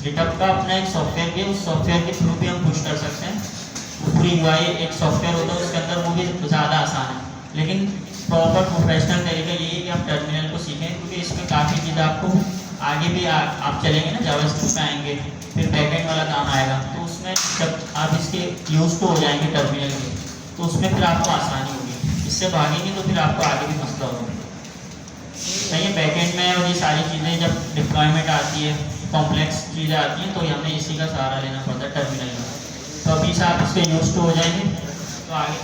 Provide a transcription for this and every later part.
GitHub का अपना एक सॉफ्टवेयर भी है, उस सॉफ्टवेयर के थ्रू भी हम पुश कर सकते हैं। पूरी यूआई एक सॉफ्टवेयर होता है उसके अंदर, वो भी ज़्यादा आसान है। लेकिन प्रॉपर प्रोफेशनल तरीका यही है कि आप टर्मिनल को सीखें, क्योंकि इसमें काफ़ी चीज़ें आपको आगे भी आप चलेंगे ना, जावास्क्रिप्ट में आएंगे, फिर बैकएंड वाला काम आएगा, तो उसमें जब आप इसके यूज तो हो जाएंगे टर्मिनल के, तो उसमें फिर आपको आसानी होगी। इससे भागेंगे तो फिर आपको आगे भी मसला होगा। सही है। बैकएंड में और ये सारी चीज़ें जब डिप्लॉयमेंट आती है, कॉम्प्लेक्स चीज़ें आती हैं, तो हमें इसी का सहारा लेना पड़ता है टर्मिनल का। तो अभी से आप इसके यूज तो हो जाएंगे तो आगे।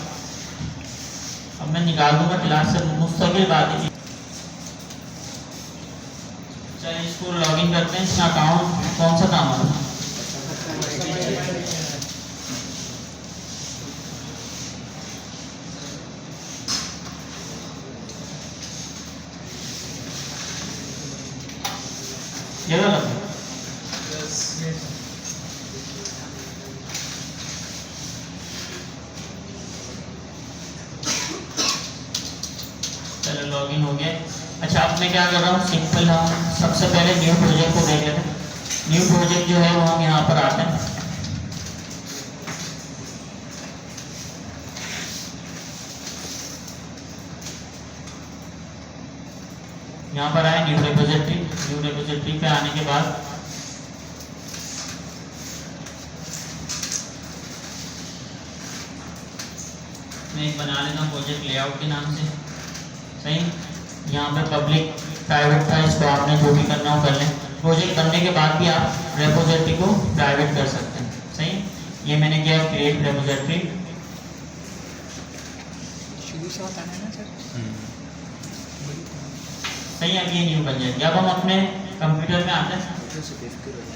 अब मैं निकाल दूंगा क्लास से मुस्तकिल बातें। चलिए इसको लॉगिन करते हैं। इसका अकाउंट कौन सा काम है? ये वाला लॉगिन हो गया। अच्छा, अब मैं क्या कर रहा हूँ, सिंपल हम सबसे पहले न्यू प्रोजेक्ट को देख लेते हैं। न्यू प्रोजेक्ट जो है वो हम यहाँ पर आते हैं। यहाँ पर आए न्यू रिपोजिटरी। न्यू रिपोजिटरी पे आने के बाद मैं एक बना लेता हूँ प्रोजेक्ट लेआउट के नाम से। सही। यहाँ पर पब्लिक प्राइवेट था, इसको आपने जो भी करना हो कर लें। प्रोजेक्ट करने के बाद भी आप रेपोजिटरी को प्राइवेट कर सकते हैं। सही। ये मैंने किया क्रिएट रेपोजिटरी। सही। अब ये न्यू बन जाएगी। अब हम अपने कंप्यूटर में आते हैं।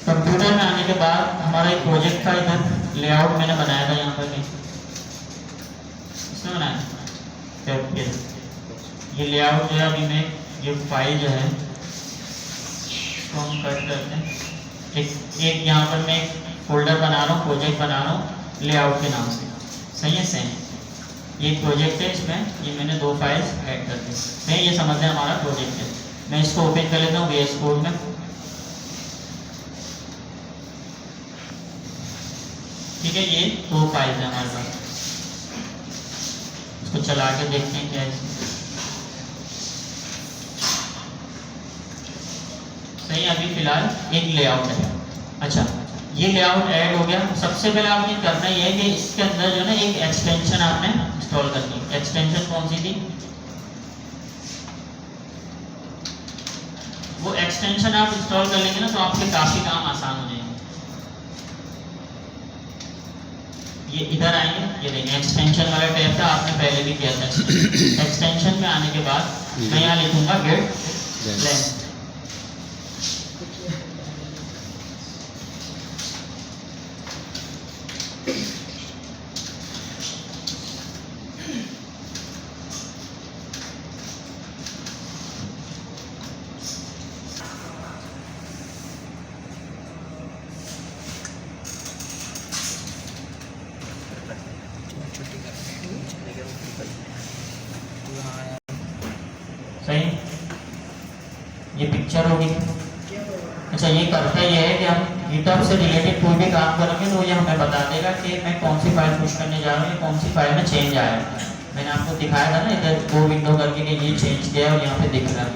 कंप्यूटर में आने के बाद हमारा एक प्रोजेक्ट था, इधर लेआउट मैंने बनाया था, यहाँ पर इसमें बनाया। ये लेआउट जो है, अभी मैं ये फाइल जो है तो हम कट करते हैं। एक यहाँ पर मैं एक फोल्डर बना रहा हूँ, प्रोजेक्ट बना रहा हूँ लेआउट के नाम से। सही है। सेम ये प्रोजेक्ट है, इसमें ये मैंने 2 फाइल्स ऐड कर दी। सही। ये समझ लें हमारा प्रोजेक्ट है। मैं इसको ओपन कर लेता हूँ VS कोड में। ठीक है। ये 2 फाइल्स है हमारे पास। इसको चला के देखते हैं क्या है। सही। अभी फिलहाल एक लेआउट है। अच्छा, ये लेआउट ऐड हो गया। सबसे पहले आपने करना ये है कि इसके अंदर जो है ना एक एक्सटेंशन आपने इंस्टॉल करनी है। एक्सटेंशन कौन सी थी? वो एक्सटेंशन आप इंस्टॉल कर लेंगे ना तो आपके काफी काम आसान हो जाएंगे। ये इधर आएंगे, ये देखें एक्सटेंशन वाला टैब था, आपने पहले भी किया था। एक्सटेंशन में आने के बाद मैं यहाँ लिखूंगा गेट लेंथ। सही। ये पिक्चर होगी। अच्छा, ये करता ये है कि हम गिटहब से रिलेटेड कोई भी काम करेंगे तो ये हमें बता देगा कि मैं कौन सी फाइल पुश करने जा रहा हूँ, कौन सी फाइल में चेंज आया है। मैंने आपको दिखाया था ना इधर 2 विंडो करके कि ये चेंज किया है और यहाँ पे दिख रहा है।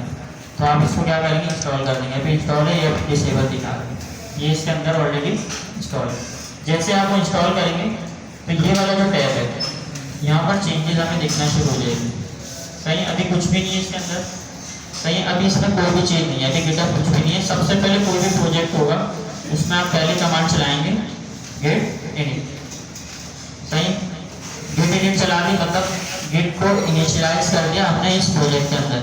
तो आप इसको क्या करेंगे, इंस्टॉल कर देंगे। अभी इंस्टॉल है, ये डिसेबल दिखा रहे हैं। ये इसके अंदर ऑलरेडी इंस्टॉल है। जैसे आप इंस्टॉल करेंगे तो ये वाला जो टैब है यहाँ पर चेंजेस हमें दिखना शुरू हो जाएगी। सही। अभी कुछ भी नहीं है इसके अंदर। सही। अभी इसमें कोई भी चीज़ नहीं है, अभी गिटहब कुछ भी नहीं है। सबसे पहले कोई भी प्रोजेक्ट होगा उसमें आप पहले कमांड चलाएंगे गेट इनिट। सही। गेट इनिट चला दी मतलब गेट को इनिशियलाइज कर दिया हमने इस प्रोजेक्ट के अंदर।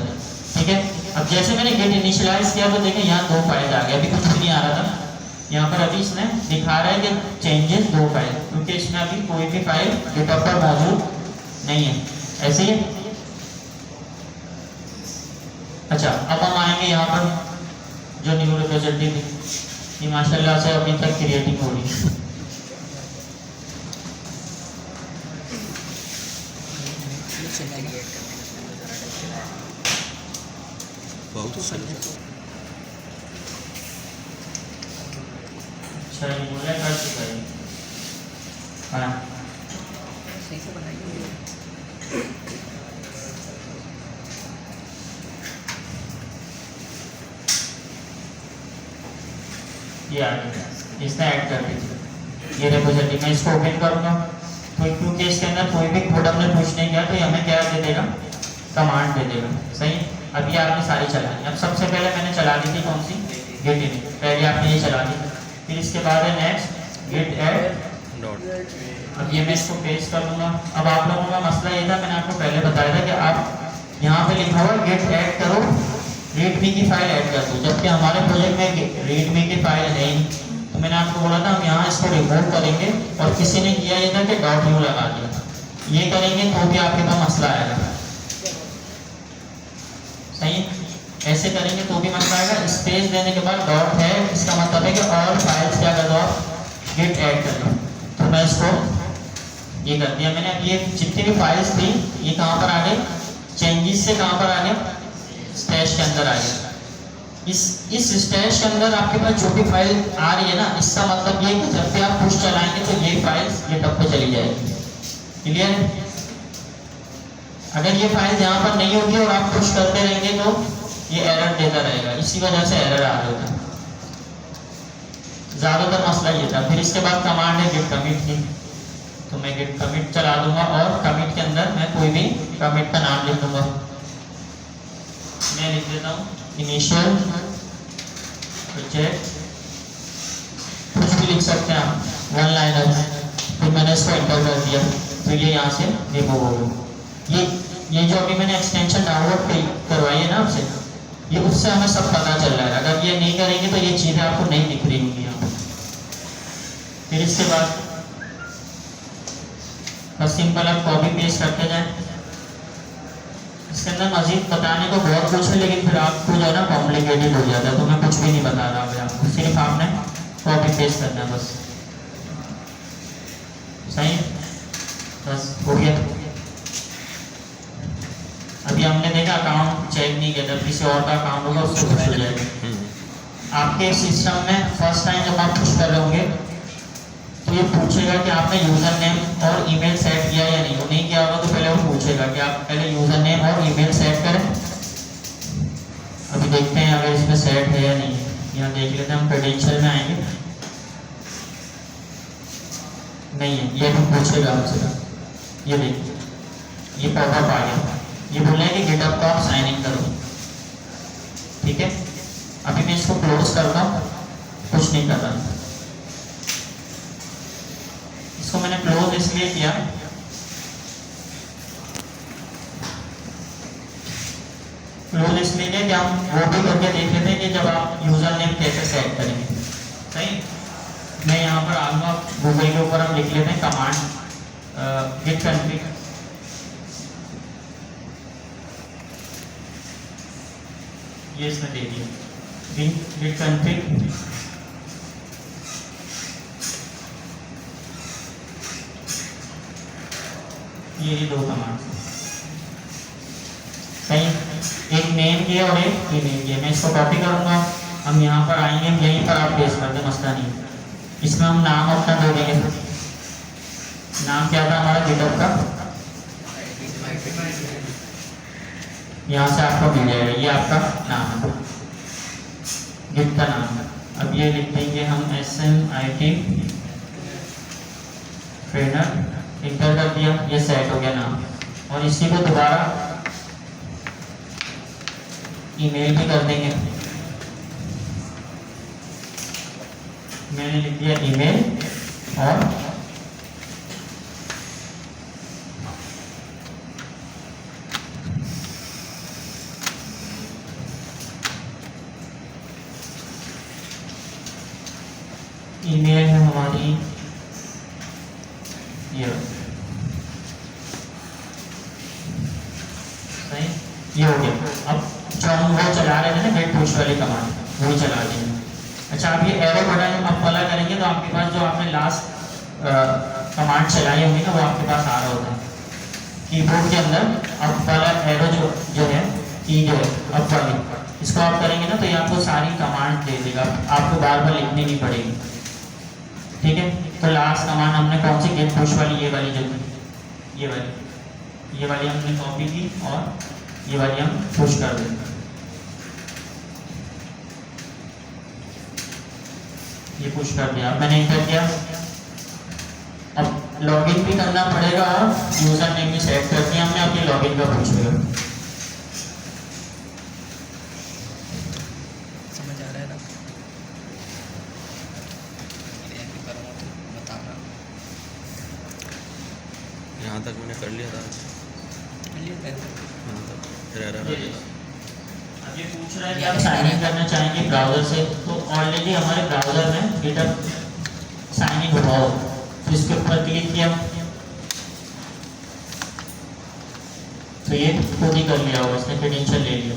ठीक है। अब जैसे मैंने गेट इनिशियलाइज किया तो देखें यहाँ 2 फाइल आ गया। अभी कुछ भी नहीं आ रहा था, यहाँ पर अभी इसमें दिखा रहा है कि चेंजेस 2 फाइल, क्योंकि इसमें अभी कोई भी फाइल गिटहब पर मौजूद नहीं है। ऐसे ही। अच्छा, अब हम आएंगे यहाँ पर जो न्यू रिपोजिटरी थी, ये माशाल्लाह से अभी तक क्रिएटिंग हो रही है। बहुत अच्छा ये बोल रहा कर चुका है। हाँ सही से बनाइए। ये आ गया, इसने ऐड कर दीजिए। ये रिपोजिटरी मैं इसको ओपन करूंगा तो क्योंकि इसके अंदर कोई भी कोड हमने पुश नहीं किया तो ये हमें क्या दे देगा, कमांड दे देगा। सही, अभी आपने सारी चलानी। अब सबसे पहले मैंने चला दी थी कौन सी, गेट इन, पहले आपने ये चला दी। फिर इसके बाद है नेक्स्ट गेट ऐड डॉट। अब ये मैं इसको पेस्ट कर दूंगा। अब आप लोगों का मसला ये था, मैंने आपको पहले बताया था कि आप यहाँ पे लिखा हुआ गेट ऐड करो, रीडमी की फाइल ऐड कर दो, जबकि हमारे प्रोजेक्ट में रीडमी की फाइल है ही। तो मैंने आपको बोला था हम यहाँ इसको रिमूव करेंगे, और किसी ने किया ये था कि डॉट यू लगा दिया। ये करेंगे तो भी आपके पास मसला आएगा। सही, ऐसे करेंगे तो भी मसला आएगा। स्पेस देने के बाद डॉट है, इसका मतलब है कि ऑल फाइल्स क्या कर दो आप, गेट ऐड कर दो। तो मैं इसको ये कर दिया मैंने। अब ये जितनी भी फाइल्स थी ये कहाँ पर आ गई, चेंजेस से कहाँ पर आ गया, स्टैश के अंदर आ गया। इस स्टैश के अंदर आपके पास जो भी फाइल आ रही है ना, इसका मतलब ये कि जब भी आप पुश चलाएंगे तो ये फाइल्स गिटहब पे चली जाएगी। क्लियर? अगर ये फाइल यहाँ पर नहीं होगी और आप पुश करते रहेंगे तो ये एरर देता रहेगा, इसी वजह से एरर आ रहा था। ज्यादातर मसला ये था। फिर इसके बाद कमांड है गिट कमिट की, तो मैं गिट कमिट चला दूंगा और कमिट के अंदर मैं कोई भी कमिट का नाम लिख दूंगा। मैं लिख देता हूँ इनिशियल प्रोजेक्ट, कुछ भी लिख सकते हैं आप, वन लाइनर। फिर मैंने इसको एंटर कर दिया, तो ये यहाँ से रिमूव हो गया। ये जो अभी मैंने एक्सटेंशन डाउनलोड करवाई है ना आपसे, ये उससे हमें सब पता चल रहा है। अगर ये नहीं करेंगे तो ये चीज़ें आपको नहीं दिख रही होंगी यहाँ पर। फिर इसके बाद बस सिंपल आप कॉपी पेस्ट करते जाएं। इसके अंदर मजीद बताने को बहुत कुछ है, लेकिन फिर आपको जो है ना कॉम्प्लिकेटेड हो जाता है, तो मैं कुछ भी नहीं बता रहा अभी आपको, सिर्फ आपने कॉपी पेस्ट करना है बस। सही, बस हो गया। अभी हमने देखा अकाउंट चेक नहीं किया था, किसी और का अकाउंट होगा उसको पुश हो जाएगा। आपके सिस्टम में फर्स्ट टाइम जब आप पुश कर रहे होंगे तो ये पूछेगा कि आपने यूज़र नेम और ईमेल सेट किया या नहीं। वो नहीं किया होगा तो पहले वो पूछेगा कि आप पहले यूज़र नेम और ईमेल सेट करें। अभी देखते हैं अगर इसमें सेट है या नहीं है। यहाँ देख लेते हैं, हम क्रेडेंशियल में आएंगे, नहीं है, ये भी पूछेगा आपसे। ये देखिए, ये पॉपअप आ गया, ये बोल रहे हैं कि गिटहब को आप साइन इन करो। ठीक है, अभी मैं इसको क्लोज करता हूँ, कुछ नहीं कर रहा। इसको मैंने क्लोज इसलिए किया, क्लोज इसलिए कि हम वो भी करके देख लेते हैं कि जब आप यूजर नेम कैसे सेट करेंगे। सही, मैं यहाँ पर आऊँगा गूगल के ऊपर, हम लिख लेते हैं कमांड गिट कॉन्फ़िग। ये इसमें दे दिया गिट कॉन्फ़िग। ये दो कमांड, सही, एक नेम की और एक ईमेल की। मैं इसको कॉपी करूंगा, हम यहाँ पर आएंगे, यहीं पर आप पेस्ट कर दें, मसला नहीं। इसमें हम नाम अपना दे देंगे। नाम क्या था हमारा गिटहब का, यहाँ से आपको मिल जाएगा, ये आपका नाम है, गिट का नाम है। अब ये लिख देंगे हम SMIT ट्रेनर, इंटर कर दिया, ये सेट हो गया नाम। और इसी को दोबारा ईमेल भी कर देंगे। मैंने लिख दिया ईमेल और ईमेल है हमारी ये सही, ये हो गया। अब जो हम वो चला रहे थे ना गेट पुश वाली कमांड, वही चला देंगे। अच्छा, अब ये एरो बटन आप वाला करेंगे तो आपके पास जो आपने लास्ट कमांड चलाई होगी ना, वो आपके पास आ रहा होता है कीबोर्ड के अंदर। अप वाला एरो जो है, की जो है अप वाली, इसको आप करेंगे ना तो ये आपको सारी कमांड दे देगा, आपको बार बार लिखनी नहीं पड़ेगी। ठीक है, तो लास्ट कमांड हमने कौन सी गेट पुश वाली, ये वाली जो थी, ये वाली हमने कॉपी की और ये वाली हम पुश कर देंगे। ये पुश कर दिया, अब मैंने इंटर किया। अब लॉगिन भी करना पड़ेगा और यूजर नेम भी सेट कर दिया हमने, अपनी लॉगिन का पूछेगा। समझ आ रहा है ना? ये भी करूँगा तो बताना। यहाँ तक मैंने कर लिया था, चलिए पहले यहाँ तक रह रहा है। अब ये पूछ रहा है कि आप साइन इन करना चाहेंगे ब्राउजर से, तो ऑलरेडी हमारे ब्राउजर में गिटहब साइन इन हुआ हो, तो इसके ऊपर क्लिक किया तो ये खुद ही कर लिया होगा, इसने क्रेडेंशियल ले लिया,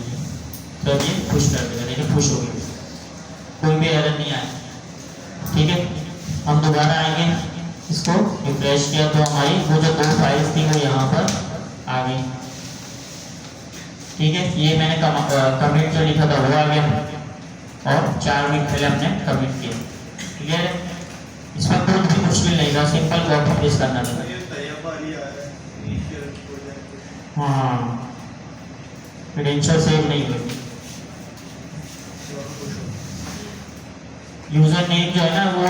तो अब ये पुश कर देगा। देखिए पुश हो गया, कोई भी एरर नहीं आया। ठीक है, हम दोबारा आएंगे, इसको रिफ्रेश किया तो हमारी वो जो 2 फाइल्स थी वो यहाँ पर आ गई। ठीक है, ये मैंने कमिट जो लिखा था वो आ गया और 4 मिनट पहले हमने कमिट किया। क्लियर है, इसमें कुछ भी मुश्किल नहीं था, सिंपल कॉपी पेस्ट करना था। हाँ, क्रेडेंशियल सेव नहीं हुई। यूजर नेम जो है ना वो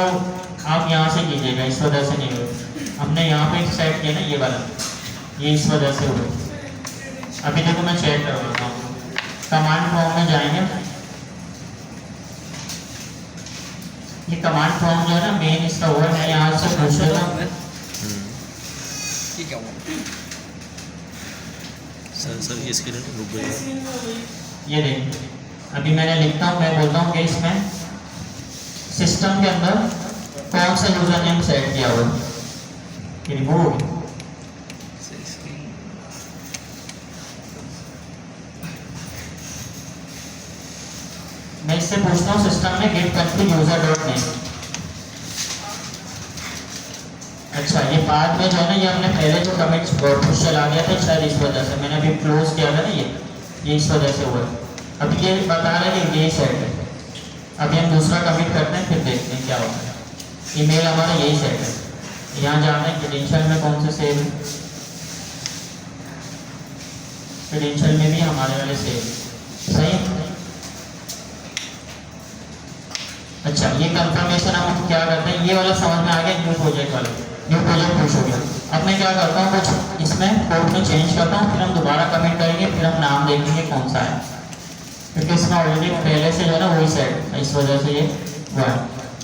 आप यहाँ से कीजिएगा, इस वजह से नहीं हुई। हमने यहाँ पे सेट किया ना ये वाला, ये इस वजह से हुआ। अभी देखो मैं चेक करवाता हूँ, कमांड फॉर्म में जाएंगे। ये कमांड फॉर्म जो है ना मेन इसका हुआ है, यहाँ से पूछ लेता हूँ। ये क्या हुआ? सर ये स्क्रीन रुक गई है। ये देखिए, अभी मैंने लिखता हूँ, मैं बोलता हूँ कि इसमें सिस्टम के अंदर कौन सा यूजर नेम सेट किया हुआ, ये रिमूव हो गया। मैं इससे पूछता हूँ सिस्टम में गेट कंफिग यूजर डॉट नेम। अच्छा, ये बाद में जो है ना, ये हमने पहले जो कमिट पुश चला गया था शायद इस वजह से, मैंने अभी क्लोज किया था ना, ये इस वजह से हुआ। अभी ये बता रहा है कि यही सेट है। अभी हम दूसरा कमिट करते हैं, फिर देखते हैं क्या होता है। ईमेल हमारा यही सेट है, यहाँ जाना है क्रेडेंशियल में कौन से सेव, क्रेडेंशियल में भी हमारे वाले सेव सही है। अच्छा, ये कंफर्मेशन हम क्या करते हैं, ये वाला समझ में आ गया, न्यू प्रोजेक्ट वाला, न्यू प्रोजेक्ट पुश हो गया। अब मैं क्या करता हूँ, कुछ इसमें कोड में चेंज करता हूँ, फिर हम दोबारा कमेंट करेंगे, फिर हम नाम देखेंगे कौन सा है, क्योंकि इसमें ऑलरेडी पहले से जो है ना वही सेट, इस वजह से ये हुआ है।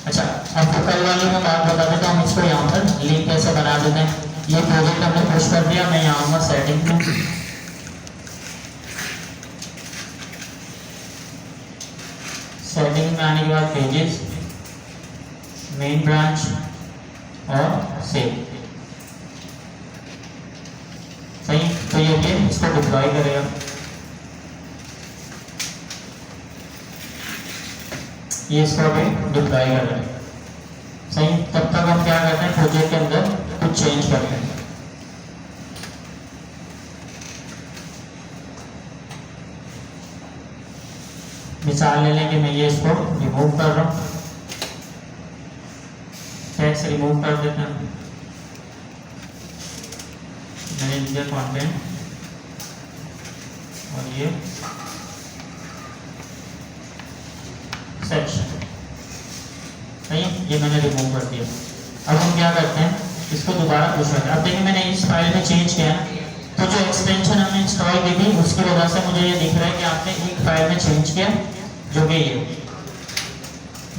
अच्छा, अब कल वाली में बात बता देता हूँ, इसको यहाँ पर लिंक कैसे बना देते हैं। ये प्रोजेक्ट हमने पुश कर दिया, मैं यहाँ आऊँगा सेटिंग में, सेटिंग में आने के बाद पेजेस, मेन ब्रांच और सेव, सही। तो ये इसको डिप्लॉय करेगा, ये इसको भी डिप्लॉय करेगा, सही। तब तक हम क्या करते हैं, प्रोजेक्ट के अंदर कुछ चेंज करते हैं। मिसाल ले लेंगे, मैं ये इसको रिमूव कर रहा हूँ, टेक्स्ट रिमूव कर देते हैं। मैंने लिखा कंटेंट और ये सेक्शन, सही, ये मैंने रिमूव कर दिया। अब हम क्या करते हैं, इसको दोबारा पुश करते हैं। अब देखिए मैंने इस फाइल में चेंज किया, तो जो एक्सटेंशन हमने इंस्टॉल की थी उसकी वजह से मुझे ये दिख रहा है कि आपने एक फाइल में चेंज किया, जो कि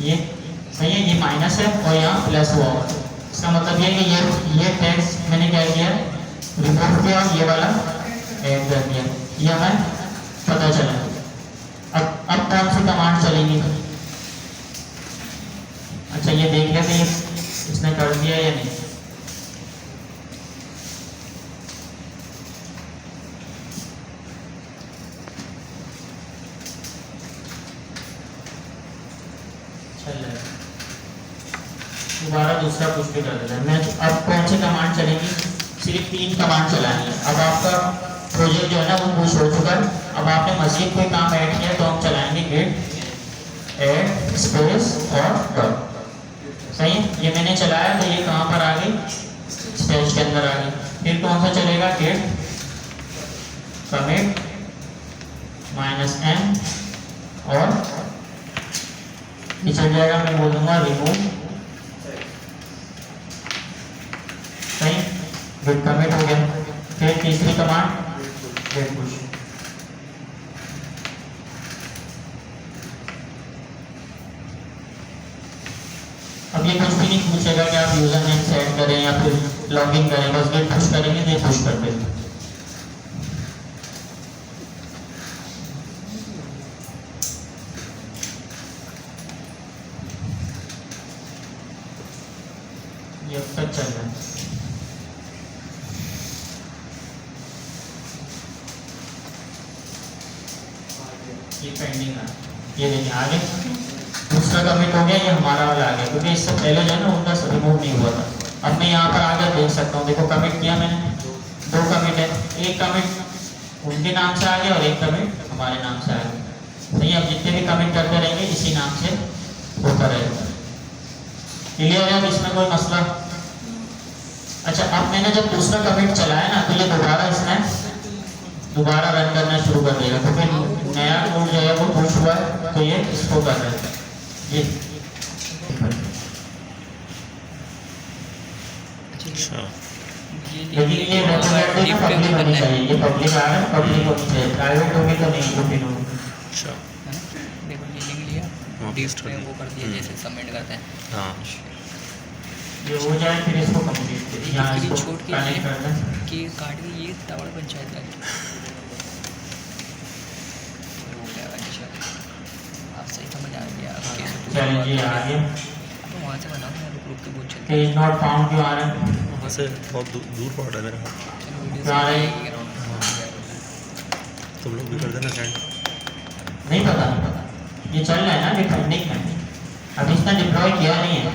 ये सही है, ये माइनस है और यहाँ प्लस हुआ होगा। इसका मतलब ये है कि ये टेक्स्ट मैंने क्या किया, रिमूव किया और ये वाला ऐड कर दिया, ये हमें पता चला। अब कौन सी कमांड चलेगी, अच्छा ये देख लेते हैं इसने कर दिया या नहीं। दोबारा दूसरा पुश भी कर देता है। मैं अब कौन सी कमांड चलेगी, सिर्फ 3 कमांड चलानी है। अब आपका प्रोजेक्ट जो है ना वो पुश हो चुका है। अब आपने मजीद कोई काम ऐड किया तो हम चलाएंगे गेट ऐड स्पेस और डॉट, सही है। ये मैंने चलाया तो ये कहाँ पर आ गई, स्टेज के अंदर आ गई। फिर कौन सा चलेगा, गेट कमिट -n और ये चल जाएगा, मैं बोलूँगा रिमूव सही, गेट कमिट हो गया। फिर तीसरी कमांड गेट पुश। अब ये कुछ भी नहीं पूछेगा कि आप यूजर नेम सेट करें या फिर लॉगिन करें, बस गेट पुश करेंगे तो ये पुश कर देगा। ये अब तक चल रहा है। ये पेंडिंग है, ये देखिए आगे दूसरा कमिट हो गया, ये हमारा वाला आ गया, क्योंकि इससे पहले जो है ना उनका रिमूव नहीं हुआ था। अब मैं यहाँ पर आकर देख सकता हूँ, देखो कमिट किया मैंने, 2 कमिट है, एक कमिट उनके नाम से आ गया और एक कमिट हमारे नाम से आ गया। सही, अब जितने भी कमिट करते रहेंगे इसी नाम से होता रहेगा। क्लियर है, इसमें कोई मसला? अच्छा, अब मैंने जब दूसरा कमिट चलाया ना तो ये दोबारा इसमें दोबारा रन करना शुरू कर देगा, तो फिर नया कोड जो है वो पुश हुआ है तो ये इसको कर रहा है। ये अच्छा लेकिन ये रिप्रेजेंटेटिव पब्लिक होनी चाहिए, ये पब्लिक आ रहा है, पब्लिक होनी चाहिए, प्राइवेट होगी तो नहीं होगी। अच्छा है ना, देखो ये लिंक लिया, हाँ, डिस्क में वो कर दिया जैसे सबमिट करते हैं। हाँ ये हो जाए फिर इसको कंप्लीट करिए, यहाँ इसके लिए इसको छोड़ के कनेक्ट कर दें। कि काट के ये तवड़ पंचायत वाली हो गया। अच्छा, आप सही समझ आ गया, आप कैसे पूरा चलिए हुआ जी तो आगे अब वहाँ से बनाओ यार, रुक के बहुत चलते पेज नॉट फाउंड क्यों आ रहा है? वहाँ से बहुत दूर पड़ रहा है मेरा हाथ। चलो वीडियो क्या है? तुम लोग भी कर देना सेंड। नहीं पता, ये चल रहा है ना, ये पेंडिंग है, अभी इसने डिप्लॉय किया नहीं है,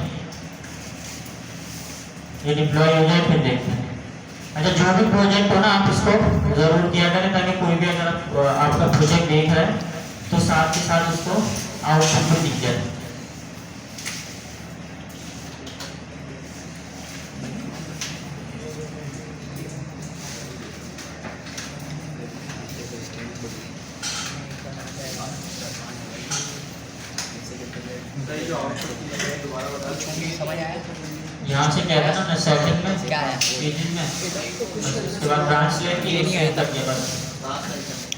ये डिप्लॉय हो जाए फिर देखते हैं। अच्छा, जो भी प्रोजेक्ट हो ना आप इसको जरूर किया करें, ताकि कोई भी अगर आपका प्रोजेक्ट देख रहा है तो साथ के साथ उसको आउटपुट में दिख जाए। समझ आया यहाँ से क्या है ना, सेटिंग में क्या है? पेजिंग में, उसके बाद ब्रांच सेलेक्ट की, उसके तक ये बस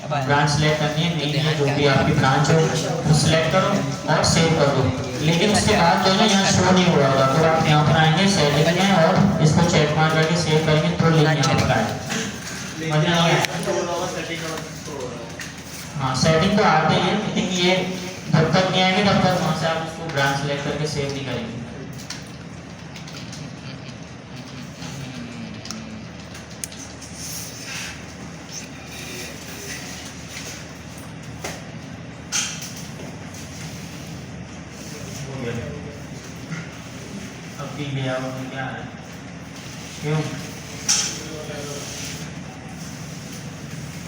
अब आया। ब्रांच सेलेक्ट करनी है, मेन है जो भी आपकी ब्रांच हो वो सिलेक्ट करो और सेव कर दो। लेकिन उसके बाद जो है ना यहाँ शो नहीं हो रहा होगा, तो आप यहाँ पर आएंगे सेटिंग में और इसको चेक मार करके सेव करेंगे तो लिंक यहाँ पर आएगा। मजा नहीं आया? हाँ, सेटिंग तो आते ही है, लेकिन ये जब तक नहीं आएंगे तब तक वहाँ से आप उसको ब्रांच सेलेक्ट करके सेव नहीं करेंगे। अब भी ले आओ, क्या है क्यों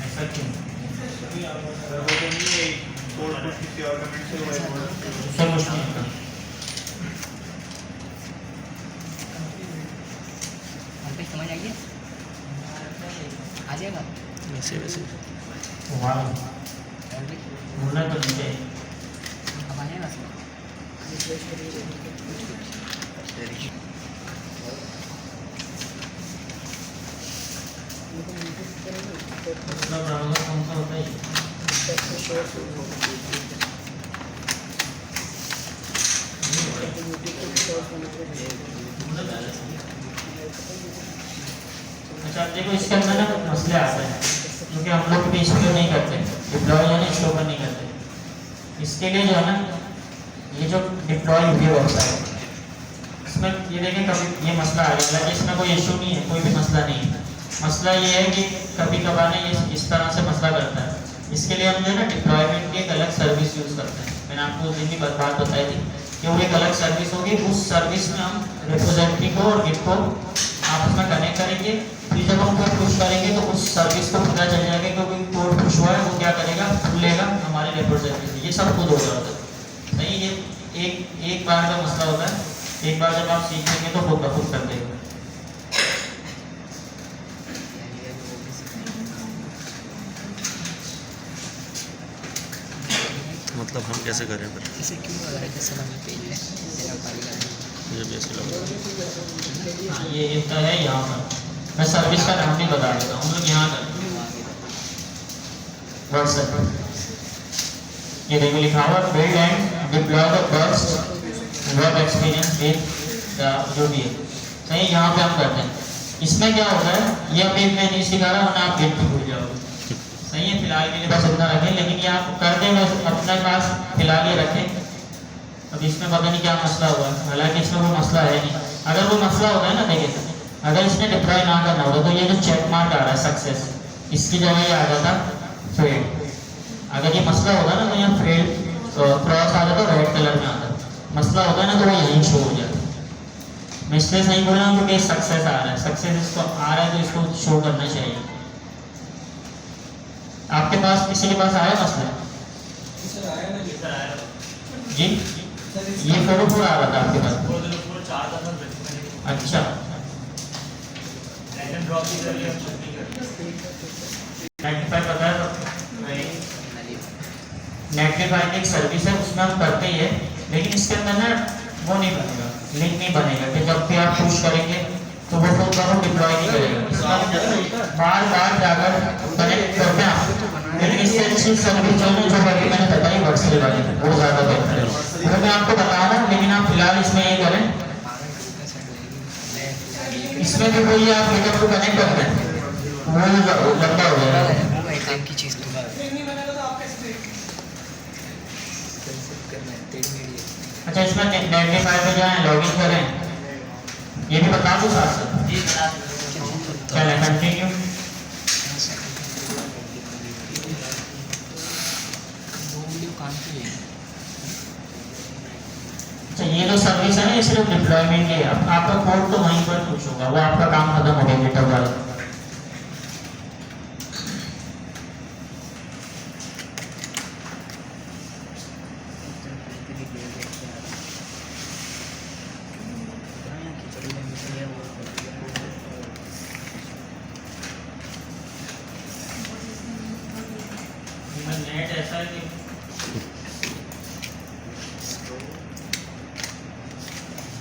ऐसा क्यों? उससे कुछ नहीं होता। हमको समझ आई है, आ जाएगा। वैसे वैसे वाह, और भी भूलना तो नहीं चाहिए। अब आ जाएगा। दूसरा ब्राउज़र कौन सा होता है? अच्छा, देखो इसके अंदर ना कुछ मसले आते हैं, क्योंकि हम लोग भी इसको नहीं करते, डिप्लॉय यानी इसके ऊपर नहीं करते। इसके लिए जो है ना, ये जो डिप्लॉय हुई वेबसाइट, इसमें ये देखें कभी ये मसला आ गया, इसमें कोई इशू नहीं है, कोई भी मसला नहीं है। मसला ये है कि कभी कभार ये इस तरह से मसला करता है। इसके लिए हम जो है ना डिप्लॉयमेंट की एक अलग सर्विस यूज़ करते हैं। मैंने आपको उस दिन की बात बताई थी कि वो एक अलग सर्विस होगी, उस सर्विस में हम रिपोजिटरी को और गिट को आपस में कनेक्ट करेंगे। फिर जब हम कोड पुश करेंगे तो उस सर्विस को पता चल जाएगा कि कोई कोड पुश हुआ है, वो क्या करेगा, खुलेगा हमारे रिपोजिटरी से। ये सब खुद हो जाता है। नहीं, ये एक बार का मसला होता है, एक बार जब आप सीखेंगे तो खुद ब खुद कर देंगे। मतलब हम कैसे करें फिर? इसे क्यों लगा है जैसे हमें पेज है मेरा पाली का मुझे भी ऐसे लगा। हाँ, ये तो है यहाँ पर। मैं सर्विस का नाम भी बता देता हूँ। हम लोग यहाँ कर व्हाट्सएप ये देखो लिखा हुआ build and deploy the first work experience with जो भी है सही। यहाँ पे हम करते हैं। इसमें क्या होता है, ये अभी मैं नहीं सिखा रहा वरना आप गेट पे भूल जाओगे। सही है, फिलहाल के लिए बस इतना रखें, लेकिन ये आप कर दें बस अपने पास फिलहाल ये रखें। अब इसमें पता नहीं क्या मसला हुआ है, हालांकि इसमें कोई मसला है नहीं। अगर वो मसला होता है ना, देखिए अगर इसने डिप्लॉय ना करना होता तो ये जो चेक मार्क आ रहा है सक्सेस, इसकी जगह ये आ जाता फेल्ड। अगर ये मसला होगा ना तो यहाँ फेल्ड क्रॉस आ जाता, रेड कलर में आता। मसला होता है ना तो वो यहीं शो हो जाता। मैं इसलिए सही बोल रहा हूँ क्योंकि सक्सेस आ रहा है, सक्सेस इसको आ रहा है तो इसको शो करना चाहिए। आपके पास किसी के पास आया मसला जी? ये फोटो पूरा आ रहा था आपके पास? अच्छा, नेटलीफाई एक सर्विस है, उसमें हम करते ही है, लेकिन इसके अंदर ना वो नहीं बनेगा, लिंक नहीं बनेगा कि जब भी आप पुश करेंगे तो वो खुद का डिप्लॉय नहीं करेगा। इसका बार बार जाकर कनेक्ट करते हैं, लेकिन इससे अच्छी सर्विस जो है जो बाकी मैंने बताई व्हाट्सएप वाली वो ज़्यादा बेहतर है। अगर मैं आपको बता रहा हूँ, लेकिन आप फिलहाल इसमें ये करें, इसमें भी कोई आप मीटर को कनेक्ट करते हैं वो लंबा हो जाएगा। काम की चीज़ तो अच्छा, इसमें नेटलीफाई पे जाएं, लॉगिन करें, ये भी बता दूँ साथ साथ। चलें कंटिन्यू। अच्छा, ये जो सर्विस है ना ये सिर्फ डिप्लॉयमेंट है। अब आपका कोड तो वहीं पर कुछ होगा, वो आपका काम खत्म हो गया गिटहब वाला। नेट ऐसा है कि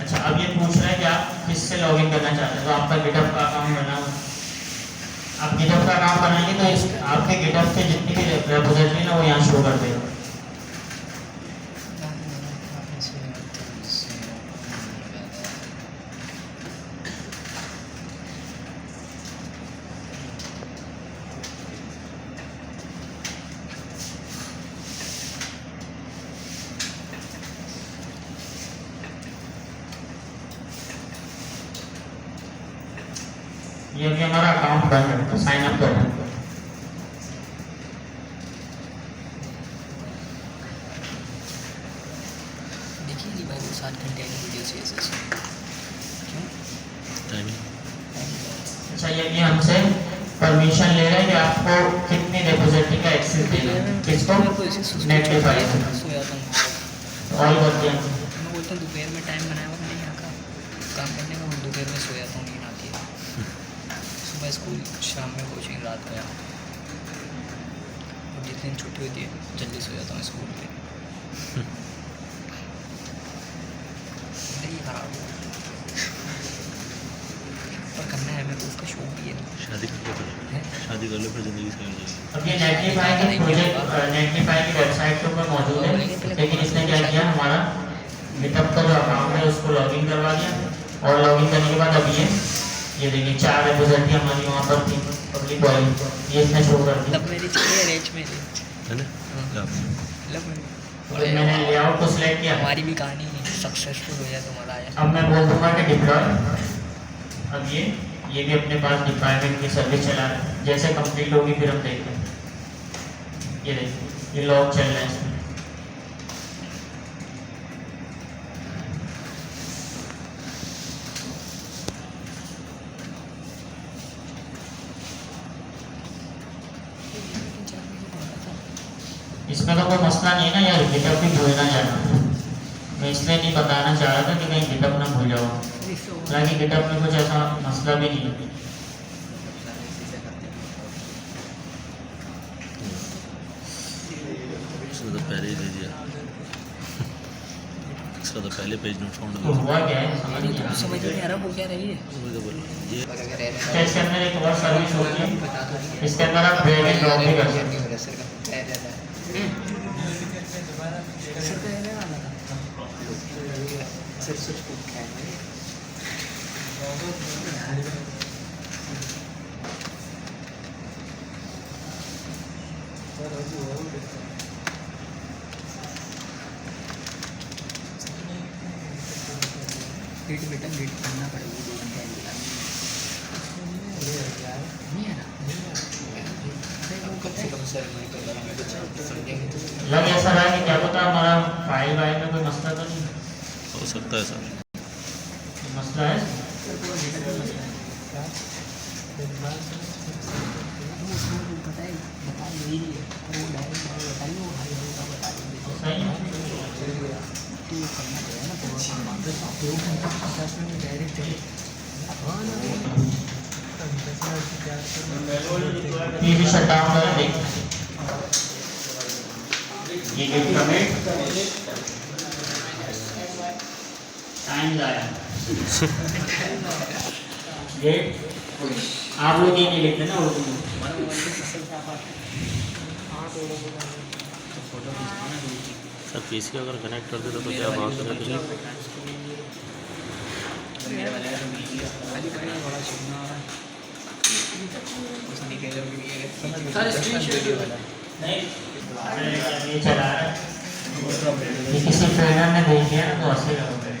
अच्छा, अब ये पूछ रहा है कि आप किससे लॉगिन करना चाहते हैं। तो आपका गिटहब का अकाउंट बना हुआ, आप गिटहब का अकाउंट बनाएंगे तो इस आपके गिटहब के जितनी भी रिपोजिटरी ना वो यहाँ शो कर देगा। ये भी हमारा अकाउंट बन है तो साइन अप करना है। देखिए जी भाई 7 घंटे की वीडियो सीएसएस क्यों टाइमिंग। अच्छा, ये भी हमसे परमिशन ले रहा है कि आपको कितनी रिपोजिटरी का एक्सेस देना है, किसको? नेटलीफाई को। सोया था ऑल कर दिया। मैं बोलता हूँ दोपहर में टाइम बनाया हुआ मैंने यहाँ का काम करने का, मैं दोपहर में सोया था, नींद आती है। सुबह स्कूल, शाम में कोचिंग, रात में और जिस दिन छुट्टी होती है जल्दी सो जाता हूँ स्कूल पे। नहीं खराब हो पर करना है मेरे को, उसका शौक भी है। शादी कर लो फिर, शादी कर लो फिर ज़िंदगी सही हो जाएगी। अब ये नेटलीफाई के प्रोजेक्ट नेटलीफाई की वेबसाइट के ऊपर मौजूद है, लेकिन इसने क्या किया, हमारा गिटहब का जो अकाउंट है उसको लॉगिन करवा दिया। और लॉगिन करने के बाद अब ये देखिए 4 रिपोजिटरी हमारी वहाँ पर थी पब्लिक वाली, ये इसने शो कर दी। लब मेरी चाहिए, रेंज मेरी है ना? लब मेरी तो मैंने लेआउट को सिलेक्ट किया। हमारी भी कहानी सक्सेसफुल हो जाए तो मज़ा आया। अब मैं बोल दूंगा कि डिप्लॉय। अब ये भी अपने पास डिप्लॉयमेंट की सर्विस चला रहा है, जैसे कंप्लीट होगी फिर हम देखते हैं। ये देखिए ये लॉग चल रहा है इसमें। इसमें तो कोई मसला नहीं है ना यार, गिटहब भी भूलना जाना। मैं इसलिए नहीं बताना चाह रहा था कि कहीं गिटअप ना भूल जाओ, हालांकि गिटअप में कुछ ऐसा मसला भी नहीं है। इसने तो पहले ही दे दिया। इसका तो पहले पेज नोट फाउंड तो हुआ क्या है समझ नहीं आ रहा। समझ नहीं आ रहा वो क्या रही है। वही तो बोल ये अच्छा, इसके अंदर एक और सर्विस होती है, इसके अंदर आप ड्रैग एंड ड्रॉप भी कर सकते हैं। गेट बेटा गेट करना पड़ेगा 2 घंटे नहीं है ना लग ऐसा रहा है कि क्या पता हमारा फाइल वाइल में कोई मसला तो नहीं, हो सकता है सर। मसला है सही है। टीवी शट डाउन करें देखते हैं। ये गेट कमिट टाइम जाया गेट आप लोग ये नहीं लिखते ना उर्दू में। सर पीसी अगर कनेक्ट कर दे तो क्या बात है तो नहीं ये चला रहा है, ये किसी ट्रेनर ने भेज दिया ना तो ऐसे करोगे।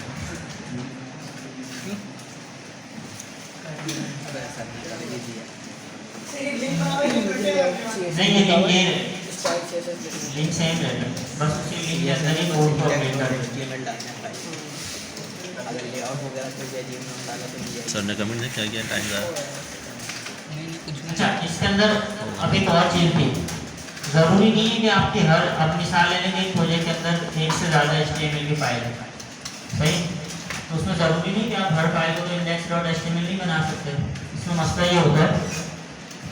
नहीं ये लिंक सेम रहेगा, बस उसी लिंक के अंदर ही कोड को अपडेट कर देंगे। सर ने कमेंट नहीं क्या किया टाइम ज़्यादा। अच्छा, इसके अंदर अभी एक और चीज़ थी, ज़रूरी नहीं है कि आपकी हर अब मिसाल लेने के प्रोजेक्ट के अंदर एक से ज़्यादा HTML की फाइल है, सही, तो उसमें ज़रूरी नहीं कि आप हर फाइल को तो index.html नहीं बना सकते। इसमें मसला ये होता है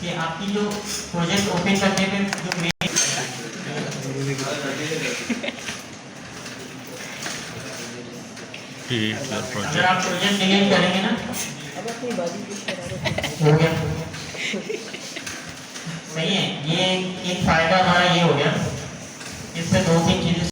कि आपकी जो प्रोजेक्ट ओपन करने पे जो मेन अगर आप प्रोजेक्ट डिलीट करेंगे ना हो गया, सही है। ये एक फ़ायदा हमारा ये हो गया, इससे 2-3 चीज़ें